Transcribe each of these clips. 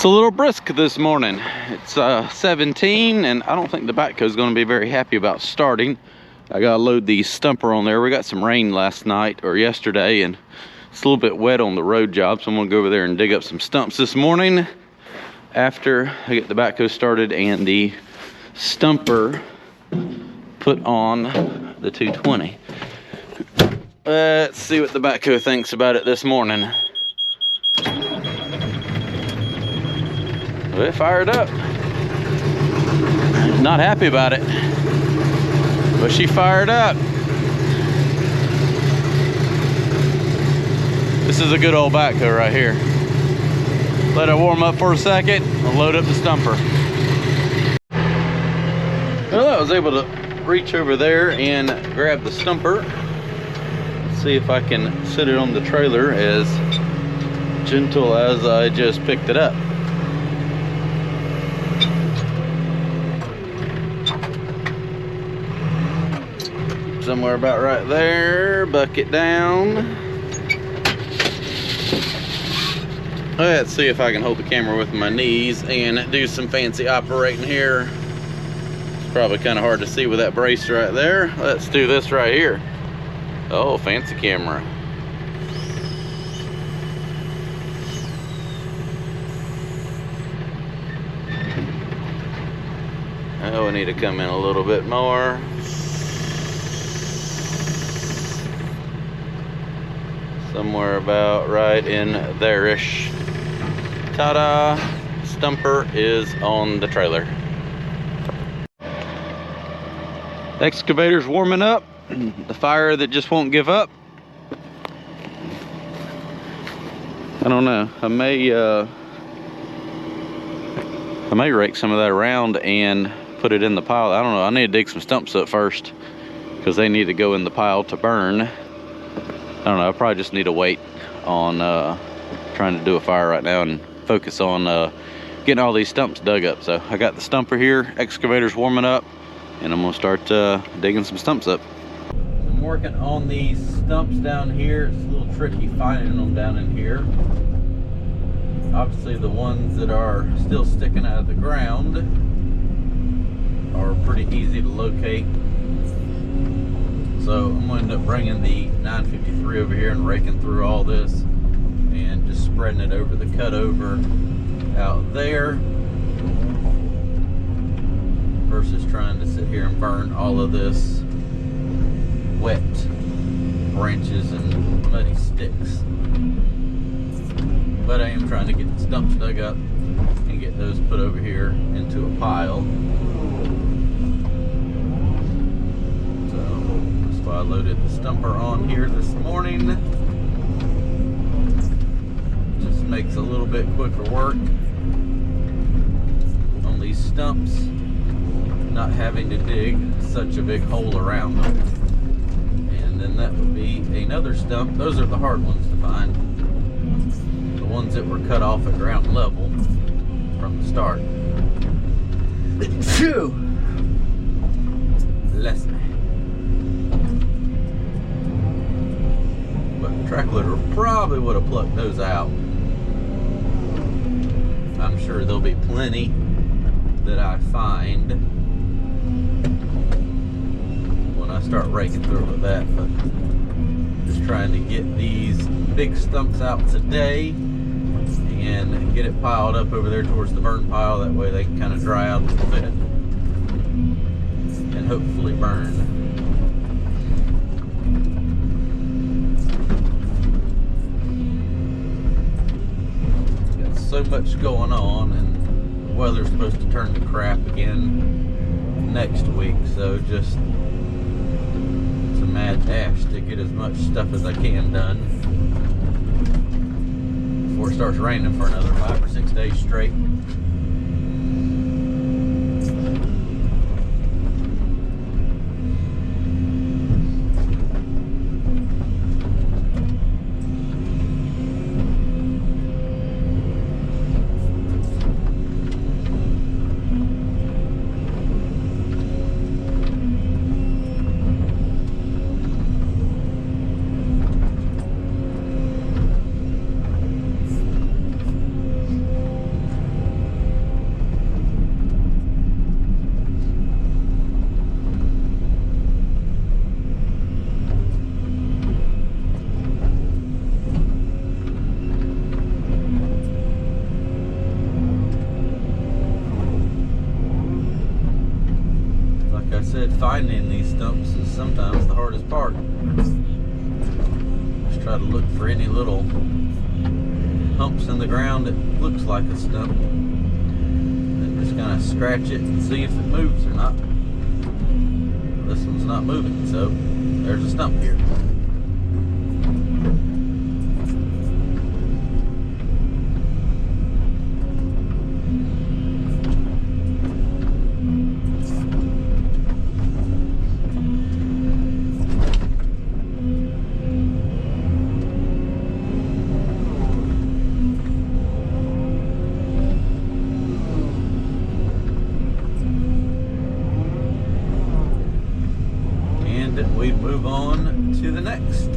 It's a little brisk this morning. It's 17, and I don't think the backhoe is going to be very happy about starting. I gotta load the stumper on there. We got some rain last night or yesterday, and it's a little bit wet on the road job, so I'm gonna go over there and dig up some stumps this morning after I get the backhoe started and the stumper put on the 220. Let's see what the backhoe thinks about it this morning. It fired up. Not happy about it, but she fired up. This is a good old backhoe right here. Let it warm up for a second. I'll load up the stumper. Well, I was able to reach over there and grab the stumper. Let's see if I can sit it on the trailer as gentle as I just picked it up. Somewhere about right there, bucket down. Let's see if I can hold the camera with my knees and do some fancy operating here. It's probably kind of hard to see with that brace right there. Let's do this right here. Oh, fancy camera. Oh, we need to come in a little bit more. Somewhere about right in there-ish. Ta-da! Stumper is on the trailer. Excavator's warming up. The fire that just won't give up. I don't know. I may rake some of that around and put it in the pile. I don't know. I need to dig some stumps up first because they need to go in the pile to burn. I don't know, I probably just need to wait on trying to do a fire right now and focus on getting all these stumps dug up. So I got the stumper here, excavator's warming up, and I'm gonna start digging some stumps up. I'm working on these stumps down here. It's a little tricky finding them down in here. Obviously the ones that are still sticking out of the ground are pretty easy to locate. So I'm going to end up bringing the 953 over here and raking through all this and just spreading it over the cutover out there versus trying to sit here and burn all of this wet branches and muddy sticks. But I am trying to get the stumps dug up and get those put over here into a pile. I loaded the stumper on here this morning. Just makes a little bit quicker work on these stumps, not having to dig such a big hole around them. And then that would be another stump. Those are the hard ones to find. The ones that were cut off at ground level from the start. Phew! Bless me. Track loader probably would have plucked those out. I'm sure there'll be plenty that I find when I start raking through with that, but just trying to get these big stumps out today and get it piled up over there towards the burn pile. That way they can kind of dry out a little bit and hopefully burn. So much going on, and the weather's supposed to turn to crap again next week, so just it's a mad dash to get as much stuff as I can done before it starts raining for another 5 or 6 days straight. finding these stumps is sometimes the hardest part. Just try to look for any little humps in the ground that looks like a stump, and just kind of scratch it and see if it moves or not. This one's not moving, so there's a stump here. We move on to the next.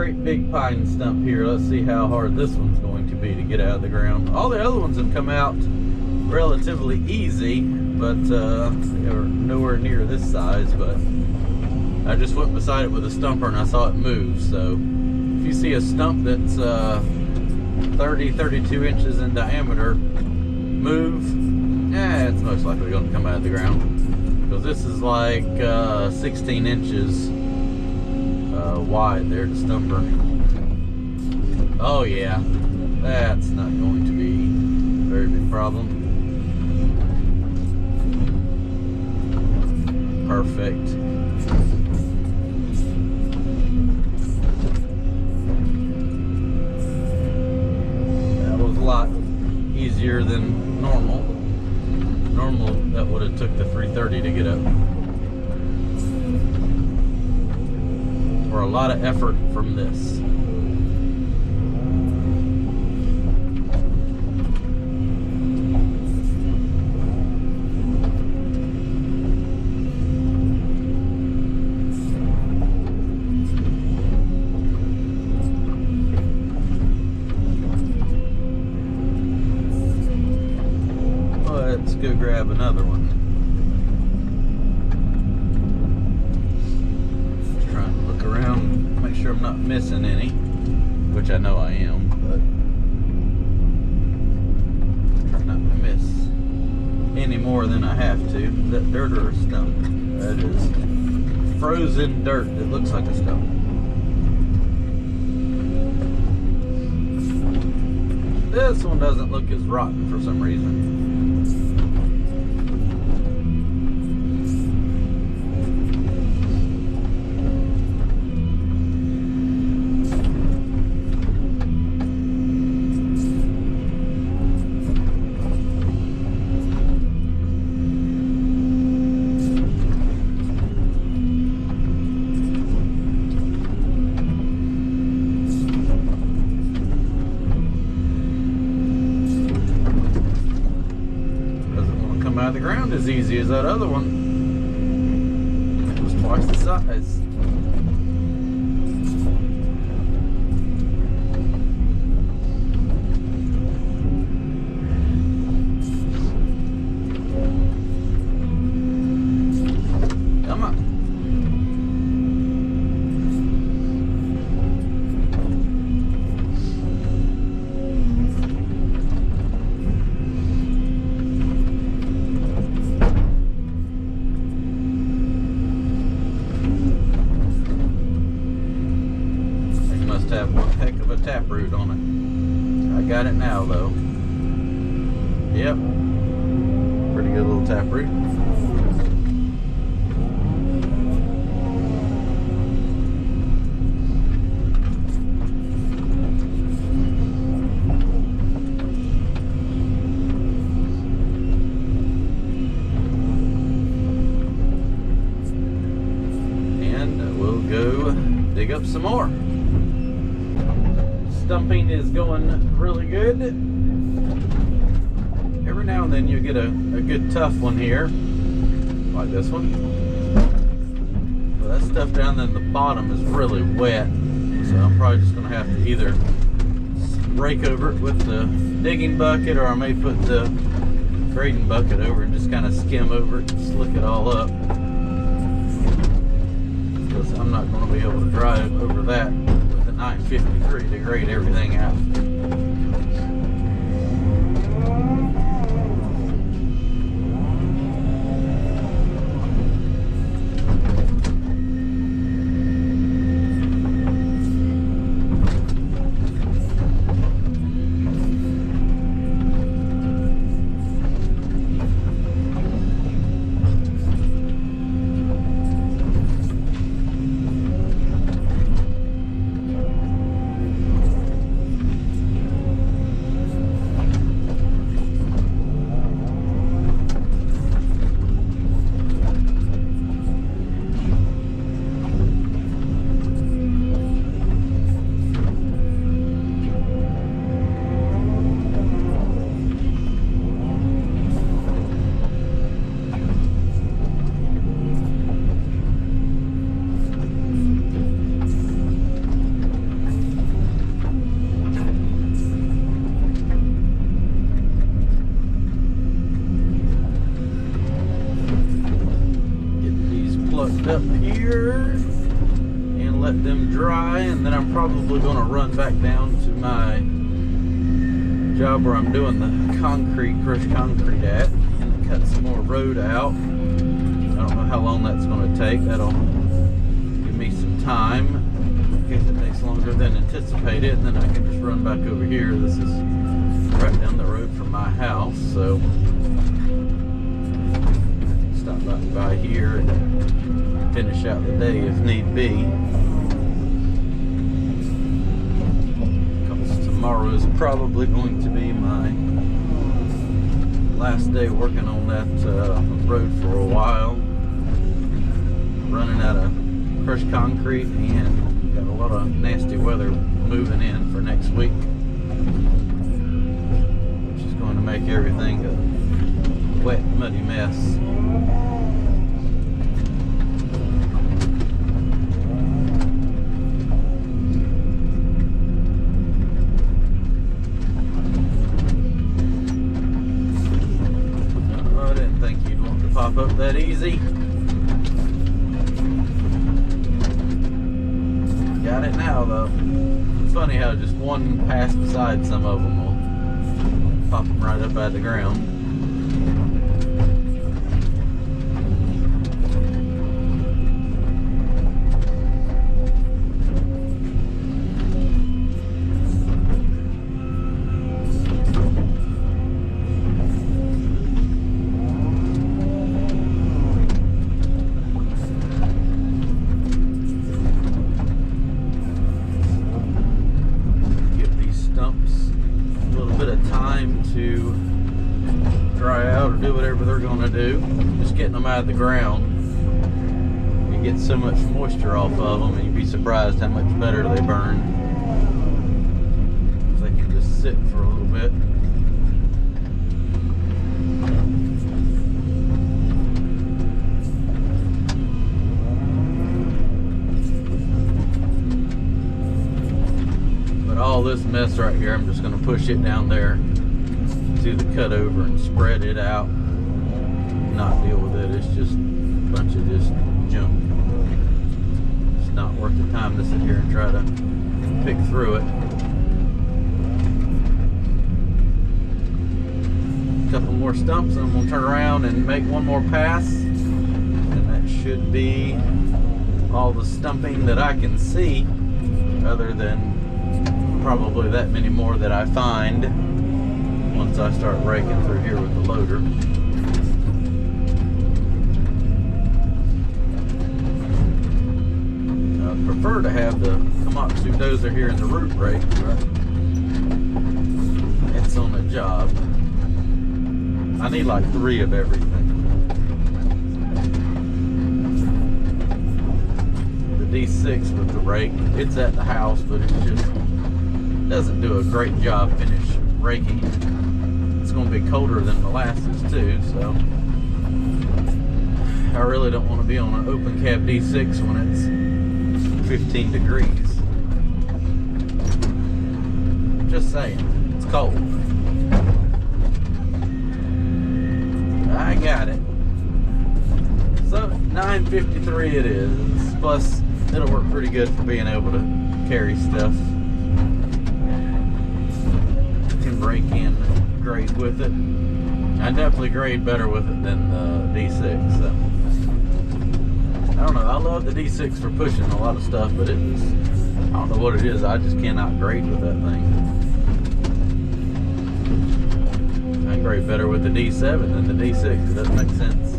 great big pine stump here. Let's see how hard this one's going to be to get out of the ground. All the other ones have come out relatively easy, but they're nowhere near this size. But I just went beside it with a stumper and I saw it move. So if you see a stump that's 32 inches in diameter move, it's most likely going to come out of the ground. because this is like 16 inches wide there to Stumper. Oh yeah, that's not going to be a very big problem. Perfect. That was a lot easier than normal. Normal, that would have took the 330 to get up. For a lot of effort from this. Let's go grab another one. Just trying to look around, make sure I'm not missing any, which I know I am, but trying not to miss any more than I have to. Is that dirt or a stump? That is frozen dirt that looks like a stump. This one doesn't look as rotten for some reason. Out of the ground as easy as that other one. It was twice the size. Come on. Have one heck of a taproot on it. I got it now though. Yep. Pretty good little taproot. And we'll go dig up some more. Stumping is going really good. Every now and then you get a good tough one here, like this one. But that stuff down in the bottom is really wet, so I'm probably just going to have to either rake over it with the digging bucket, or I may put the grading bucket over and just kind of skim over it and slick it all up. Because I'm not going to be able to drive over that 953 to grade everything out. Up here and let them dry, and then I'm probably going to run back down to my job where I'm doing the crushed concrete at, and cut some more road out. I don't know how long that's going to take. That'll give me some time in case it takes longer than anticipated, and then I can just run back over here. This is right down the road from my house, so stop by here and finish out the day if need be. Because tomorrow is probably going to be my last day working on that road for a while. Running out of crushed concrete, and got a lot of nasty weather moving in for next week, which is going to make everything a wet, muddy mess. I didn't think you'd want to pop up that easy. Got it now, though. It's funny how just one pass beside some of them will pop them right up out of the ground. To dry out or do whatever they're going to do. Just getting them out of the ground, you get so much moisture off of them, and you'd be surprised how much better they burn if they can just sit for a little bit. But all this mess right here, I'm just going to push it down there to the cut over and spread it out, not deal with it. It's just a bunch of just junk. It's not worth the time to sit here and try to pick through it. A couple more stumps and I'm gonna turn around and make one more pass, and that should be all the stumping that I can see, other than probably that many more that I find once I start raking through here with the loader. I'd prefer to have the Komatsu dozer here in the root rake, but it's on a job. I need like 3 of everything. The D6 with the rake, it's at the house, but it just doesn't do a great job finish raking. It's going to be colder than molasses too, so I really don't want to be on an open cab D6 when it's 15 degrees. Just saying, it's cold. I got it. So 953 it is. Plus, it'll work pretty good for being able to carry stuff. Can rake in, grade with it. I definitely grade better with it than the D6. So I don't know. I love the D6 for pushing a lot of stuff, but it's, I don't know what it is. I just cannot grade with that thing. I grade better with the D7 than the D6. It doesn't make sense.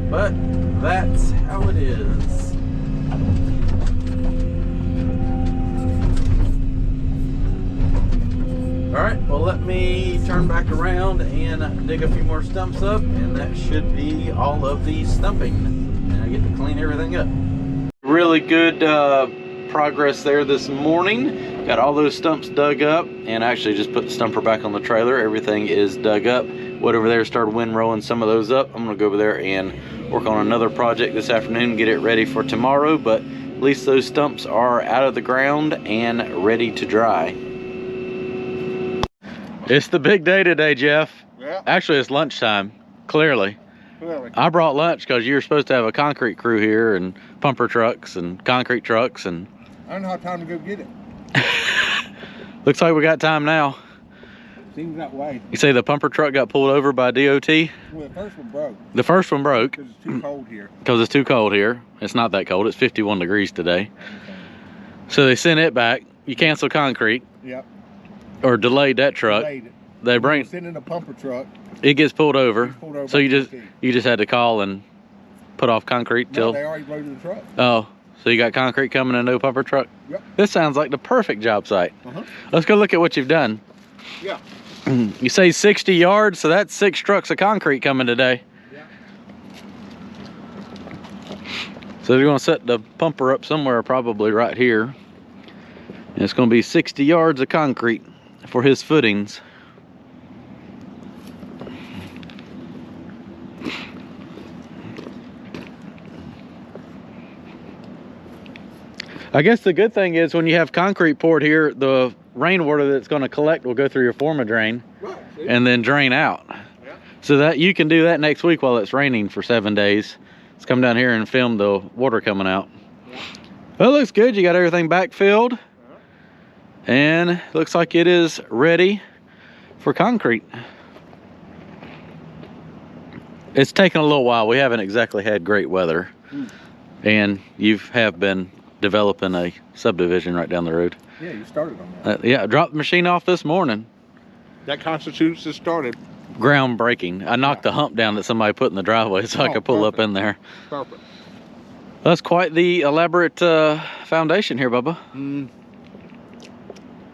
But that's how it is. Alright, well, let me turn back around and dig a few more stumps up, and that should be all of the stumping. And I get to clean everything up. Really good progress there this morning. Got all those stumps dug up, and I actually just put the stumper back on the trailer. Everything is dug up. Went over there, started wind rolling some of those up. I'm going to go over there and work on another project this afternoon, get it ready for tomorrow, but at least those stumps are out of the ground and ready to dry. It's the big day today, Jeff. Yeah. Actually, it's lunchtime, clearly. I brought lunch because you were supposed to have a concrete crew here and pumper trucks and concrete trucks, and I don't have time to go get it. Looks like we got time now. Seems that way. You say the pumper truck got pulled over by DOT? Well, the first one broke. The first one broke. Because it's too cold here. Because it's too cold here. It's not that cold. It's 51 degrees today. So they sent it back. You cancel concrete. Yep. Or delayed that truck. Delayed it. They bring sending a pumper truck. It gets pulled over. Pulled over so you just had to call and put off concrete till. No, they already loaded the truck. Oh, so you got concrete coming and no pumper truck? Yep. This sounds like the perfect job site. Let's go look at what you've done. Yeah. You say 60 yards, so that's 6 trucks of concrete coming today. Yeah. So they're going to set the pumper up somewhere, probably right here. And it's going to be 60 yards of concrete for his footings. I guess the good thing is when you have concrete poured here, the rainwater that's going to collect will go through your forma drain and then drain out. Yeah. So that you can do that next week while it's raining for 7 days. Let's come down here and film the water coming out. Yeah. Well, it looks good. You got everything backfilled. And looks like it is ready for concrete. It's taken a little while. We haven't exactly had great weather. And you have been developing a subdivision right down the road. Yeah, you started on that. Yeah, I dropped the machine off this morning. That constitutes it started. Groundbreaking. I knocked the hump down that somebody put in the driveway so I could pull up in there. Perfect. That's quite the elaborate foundation here, Bubba.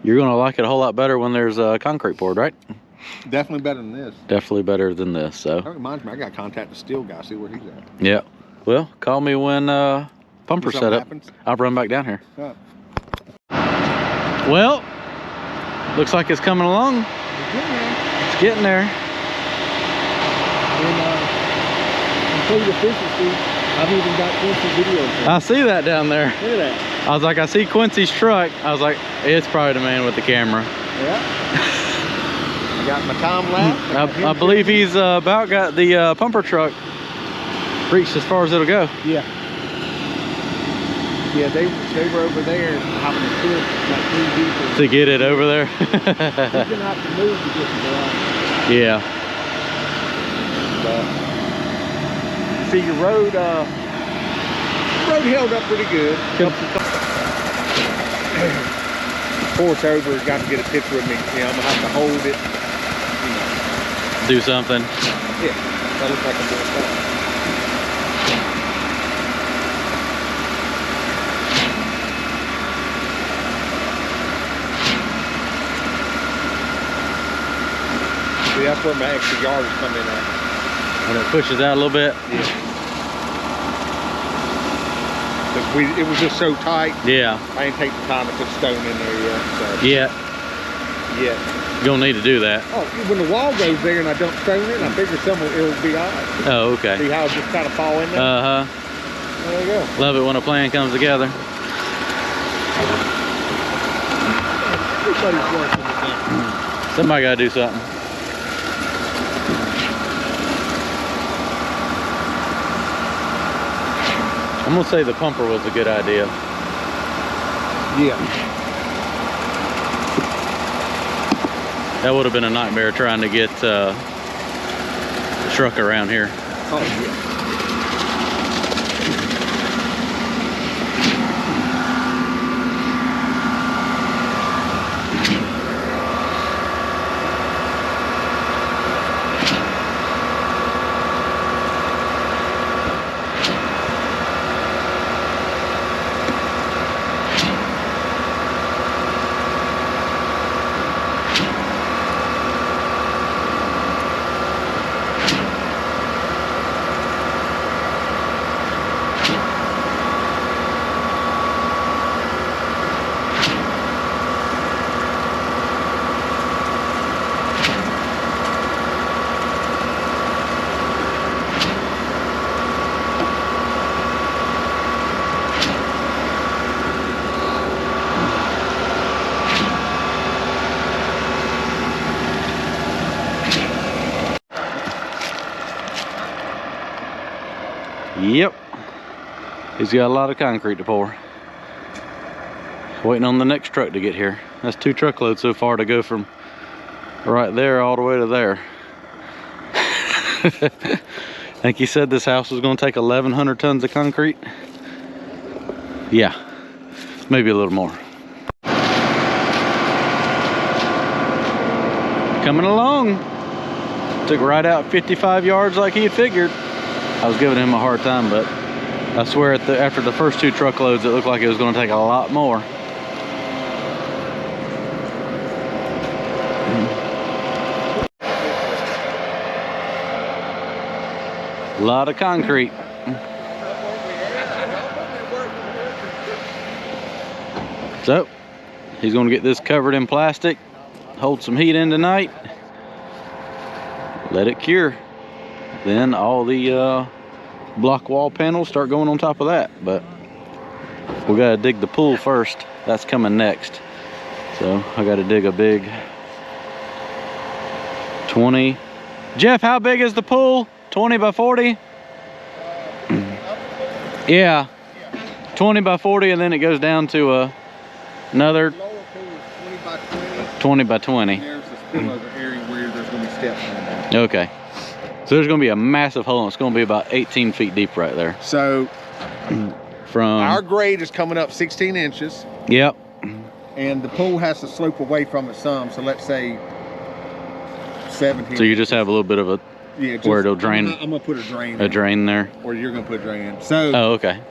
You're gonna like it a whole lot better when there's concrete poured, right? Definitely better than this. Definitely better than this. So. That reminds me, I got to contact the steel guy, see where he's at. Yeah. Well, call me when pumper set up. I'll run back down here. Yeah. Well, looks like it's coming along. It's getting there. And complete efficiency, I've even got Quincy video. I see that down there. Look at that. I was like, I see Quincy's truck. I was like, it's probably the man with the camera. Yeah. I got my time lapse. I believe he's about got the pumper truck reached as far as it'll go. Yeah. Yeah, they were over there having to push like 3 deep. To get it over there? He's going to have to move to get the garage. Yeah. See, your road held up pretty good. Porch over has got to get a picture of me. You know, I'm going to have to hold it. You know. Do something. Yeah, that looks like I'm doing something. See, that's where my extra yard is coming in at. When it pushes out a little bit? Yeah. Because it was just so tight. Yeah. I ain't take the time to put stone in there yet. So. Yeah. You don't need to do that. Oh, when the wall goes there and I dump stone in, I figure it'll be all right. Oh, okay. See how it just kind of fall in there? Uh-huh. There you go. Love it when a plan comes together. Everybody's working with Somebody got to do something. I'm gonna say the pumper was a good idea. Yeah. That would have been a nightmare trying to get the truck around here. Oh, yeah. Yep. He's got a lot of concrete to pour. Waiting on the next truck to get here. That's 2 truckloads so far to go from right there all the way to there. I think he said this house was going to take 1,100 tons of concrete. Yeah, maybe a little more. Coming along. Took right out 55 yards like he had figured. I was giving him a hard time, but I swear after the first 2 truckloads, it looked like it was going to take a lot more. A lot of concrete. So, he's going to get this covered in plastic, hold some heat in tonight, let it cure. Then all the block wall panels start going on top of that. But we got to dig the pool first. That's coming next. So I got to dig a big 20. Jeff, how big is the pool? 20 by 40? Yeah. 20 by 40, and then it goes down to another 20 by 20. There's a spillover area where there's going to be steps on that. Okay. So there's going to be a massive hole, and it's going to be about 18 feet deep right there. So from our grade is coming up 16 inches. Yep. And the pool has to slope away from it some. So let's say 17. So you just have a little bit of a where it'll drain. I'm gonna put a drain. A drain there. Or you're gonna put a drain in. So. Oh, okay.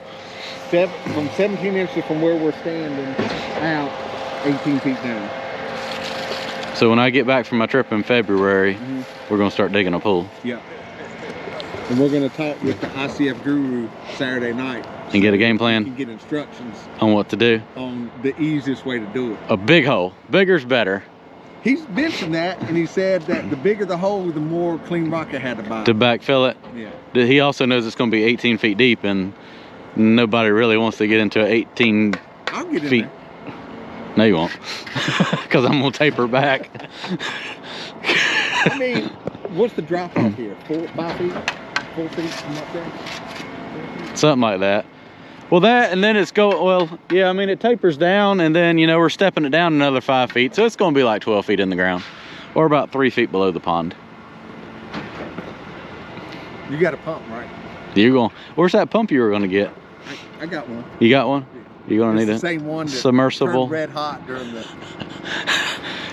From 17 inches from where we're standing out, 18 feet down. So when I get back from my trip in February, we're gonna start digging a pool. Yeah. And we're gonna talk with the ICF guru Saturday night. And get a game plan. And get instructions on what to do. On the easiest way to do it. A big hole. Bigger's better. He's mentioned that, and he said that the bigger the hole, the more clean rock it had to buy. To backfill it? Yeah. He also knows it's gonna be 18 feet deep, and nobody really wants to get into 18 I'll get in feet. There. No, you won't. Because I'm gonna taper back. I mean, what's the drop off here? 5 feet? 4 feet from up there? Something like that. Well, that, and then it's yeah, I mean, it tapers down, and then, you know, we're stepping it down another 5 feet, so it's gonna be like 12 feet in the ground, or about 3 feet below the pond. You got a pump, right? Where's that pump you were gonna get? I got one. You got one? You're gonna need the same one that submersible. Turned red hot during the.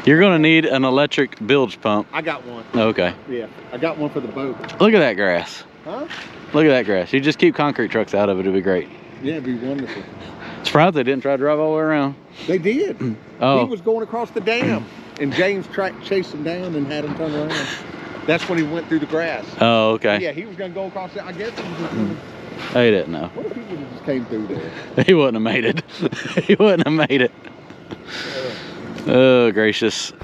You're gonna need an electric bilge pump. I got one. Okay. Yeah, I got one for the boat. Look at that grass. Huh? Look at that grass. You just keep concrete trucks out of it, it'll be great. Yeah, it'd be wonderful. Surprised they didn't try to drive all the way around. They did. Oh. He was going across the dam, and James chased him down and had him turn around. That's when he went through the grass. Oh, okay. Yeah, he was gonna go across there. I guess he was just gonna. He didn't know. What if he would have just came through there? He wouldn't have made it. He wouldn't have made it. Oh, gracious.